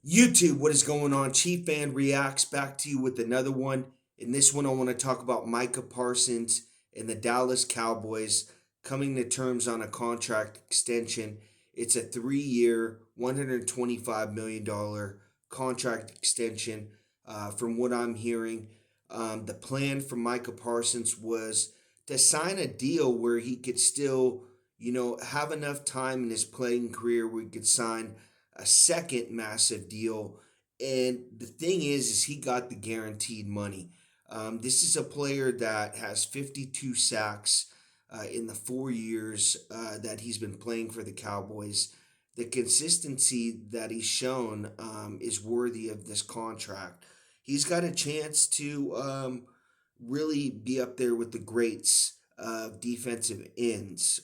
YouTube, what is going on? Chief Fan Reacts back to you with another one. In this one, I want to talk about Micah Parsons and the Dallas Cowboys coming to terms on a contract extension. It's a 3 year, $125 million contract extension. From what I'm hearing, the plan for Micah Parsons was to sign a deal where he could still, have enough time in his playing career where he could sign a second massive deal. And the thing is he got the guaranteed money. This is a player that has 52 sacks in the 4 years that he's been playing for the Cowboys. The consistency that he's shown is worthy of this contract. He's got a chance to really be up there with the greats of defensive ends.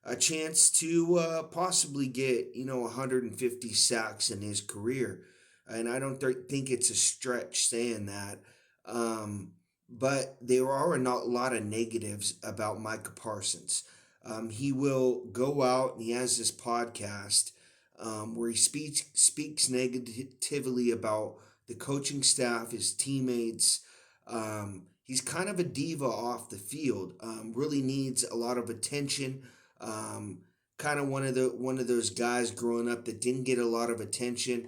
A chance to possibly get 150 sacks in his career, and I don't think it's a stretch saying that. Um, but there are not a lot of negatives about Micah Parsons. He will go out and he has this podcast where he speaks negatively about the coaching staff, his teammates. He's kind of a diva off the field. Really needs a lot of attention. Um, Kind of one of those guys growing up that didn't get a lot of attention,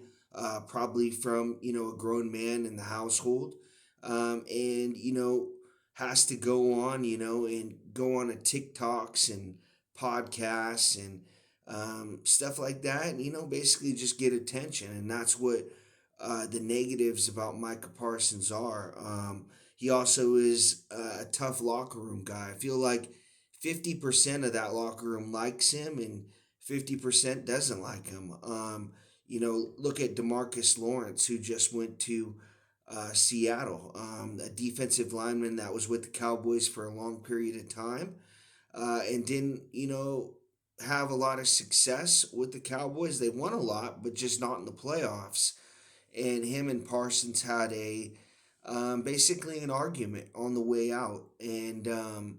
probably from a grown man in the household, and has to go on and go on a TikToks and podcasts and stuff like that, and basically just get attention, and that's what the negatives about Micah Parsons are. He also is a tough locker room guy. I feel like 50% of that locker room likes him and 50% doesn't like him. Look at Demarcus Lawrence, who just went to Seattle, a defensive lineman that was with the Cowboys for a long period of time and didn't, have a lot of success with the Cowboys. They won a lot, but just not in the playoffs. And him and Parsons had a basically an argument on the way out. And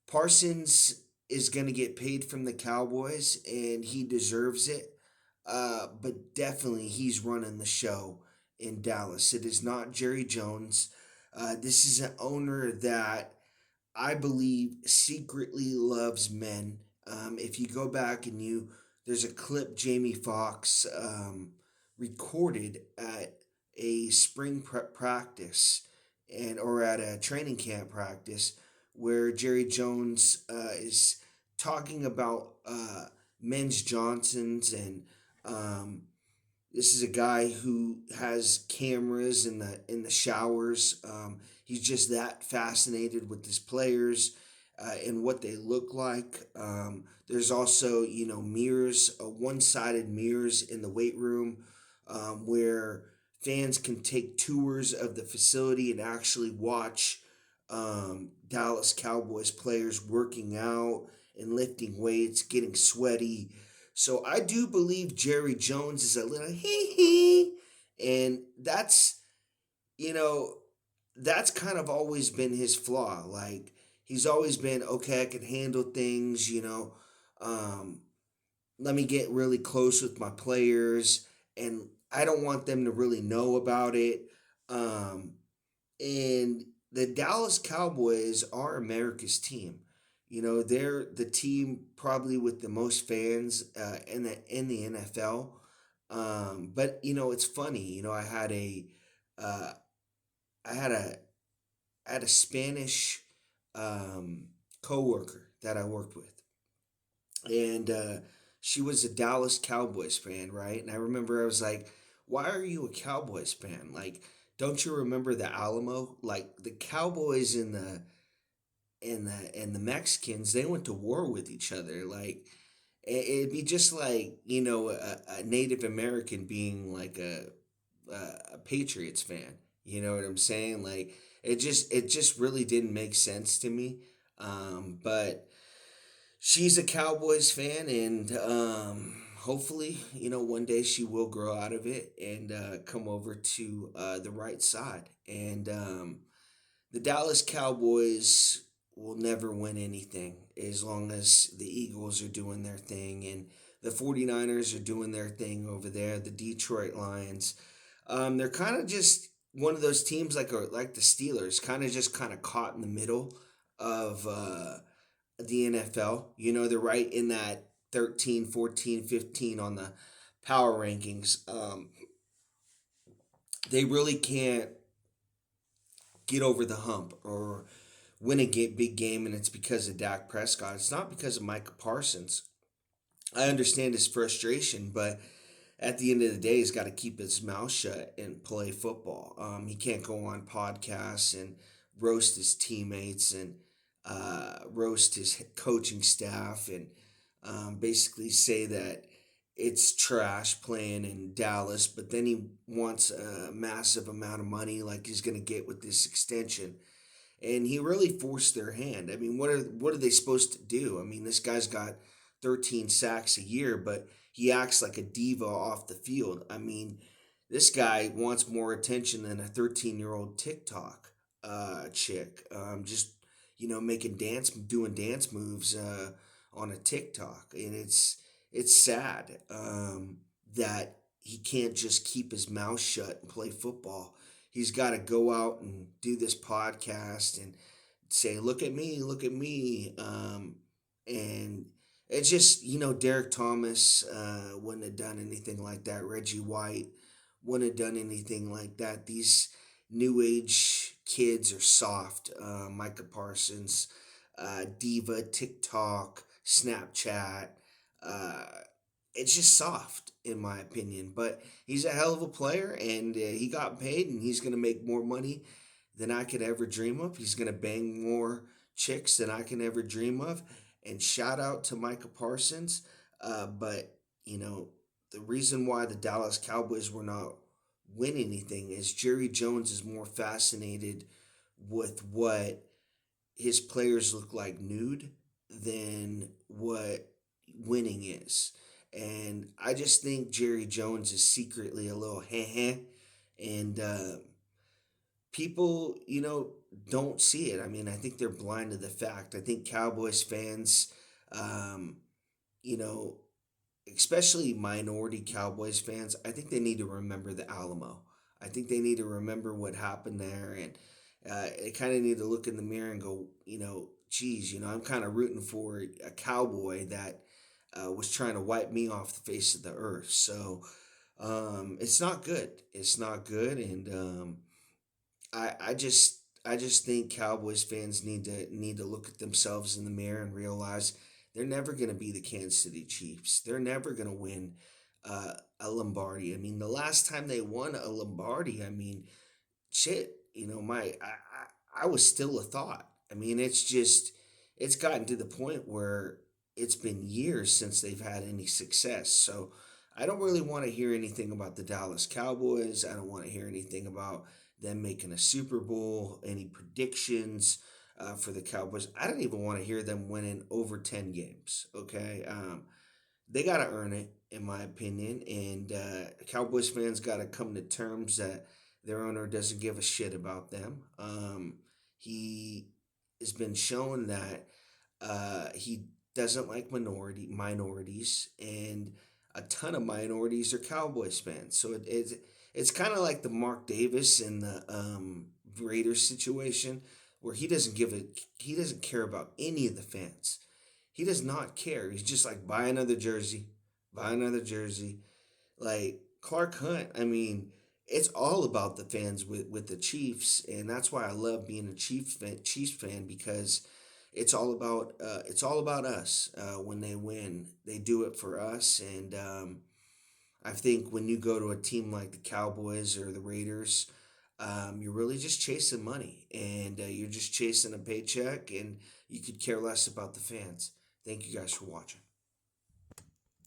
Parsons is going to get paid from the Cowboys, and he deserves it. But definitely, he's running the show in Dallas. It is not Jerry Jones. This is an owner that I believe secretly loves men. If you go back and there's a clip Jamie Foxx recorded at a practice or at a training camp practice where Jerry Jones is talking about men's Johnsons, and this is a guy who has cameras in the showers. He's just that fascinated with his players and what they look like. There's also mirrors, one-sided mirrors in the weight room where fans can take tours of the facility and actually watch Dallas Cowboys players working out and lifting weights, getting sweaty. So I do believe Jerry Jones is a little hee hee, and you know that's kind of always been his flaw. Like he's always been okay. I can handle things. Um, Let me get really close with my players, and I don't want them to really know about it. Um, and the Dallas Cowboys are America's team. They're the team probably with the most fans in the NFL. But it's funny. Uh, I had a I had a Spanish um, coworker that I worked with, and she was a Dallas Cowboys fan, right? And I remember I was like, "Why are you a Cowboys fan? Like, don't you remember the Alamo? Like the Cowboys and the Mexicans, they went to war with each other. Like, it'd be just like a Native American being like a Patriots fan. You know what I'm saying? Like, it just really didn't make sense to me. But she's a Cowboys fan, and hopefully, one day she will grow out of it and come over to the right side. And the Dallas Cowboys will never win anything as long as the Eagles are doing their thing. And The 49ers are doing their thing over there. The Detroit Lions, they're kind of just one of those teams like the Steelers, kind of caught in the middle of the NFL. They're right in that 13, 14, 15 on the power rankings. They really can't get over the hump or win a big game, and it's because of Dak Prescott. It's not because of Micah Parsons. I understand his frustration, but at the end of the day, he's got to keep his mouth shut and play football. He can't go on podcasts and roast his teammates and roast his coaching staff and basically say that it's trash playing in Dallas, but then he wants a massive amount of money like he's going to get with this extension, and he really forced their hand. I mean, what are they supposed to do? I mean, this guy's got 13 sacks a year, but he acts like a diva off the field. I mean, this guy wants more attention than a 13-year-old TikTok chick. Just doing dance moves on a TikTok, and it's sad that he can't just keep his mouth shut and play football. He's got to go out and do this podcast and say, look at me. And it's just, Derek Thomas wouldn't have done anything like that. Reggie White wouldn't have done anything like that. These new age kids are soft. Micah Parsons, Diva, TikTok, Snapchat. Uh, it's just soft, in my opinion. But he's a hell of a player, and he got paid, and he's going to make more money than I could ever dream of. He's going to bang more chicks than I can ever dream of. And shout out to Micah Parsons. But, the reason why the Dallas Cowboys were not win anything is Jerry Jones is more fascinated with what his players look like nude than what winning is. And I just think Jerry Jones is secretly a little heh heh. And people, don't see it. I mean, I think they're blind to the fact. I think Cowboys fans, um, you know, especially minority Cowboys fans, I think they need to remember the Alamo. I think they need to remember what happened there, and they kind of need to look in the mirror and go, geez, I'm kind of rooting for a cowboy that was trying to wipe me off the face of the earth. So it's not good. It's not good, and I just think Cowboys fans need to look at themselves in the mirror and realize they're never going to be the Kansas City Chiefs. They're never going to win a Lombardi. I mean, the last time they won a Lombardi, I mean, shit, I was still a thought. I mean, it's gotten to the point where it's been years since they've had any success. So I don't really want to hear anything about the Dallas Cowboys. I don't want to hear anything about them making a Super Bowl, any predictions for the Cowboys. I don't even want to hear them winning over 10 games. Okay. They got to earn it, in my opinion. And Cowboys fans got to come to terms that their owner doesn't give a shit about them. He has been shown that he doesn't like minorities, and a ton of minorities are Cowboys fans. So it's kind of like the Mark Davis and the Raiders situation, where he doesn't care about any of the fans. He does not care. He's just like, buy another jersey. Like Clark Hunt, I mean, it's all about the fans with the Chiefs, and that's why I love being a Chiefs fan, because it's all about us. When they win, they do it for us, and I think when you go to a team like the Cowboys or the Raiders, you're really just chasing money, and you're just chasing a paycheck, and you could care less about the fans. Thank you guys for watching.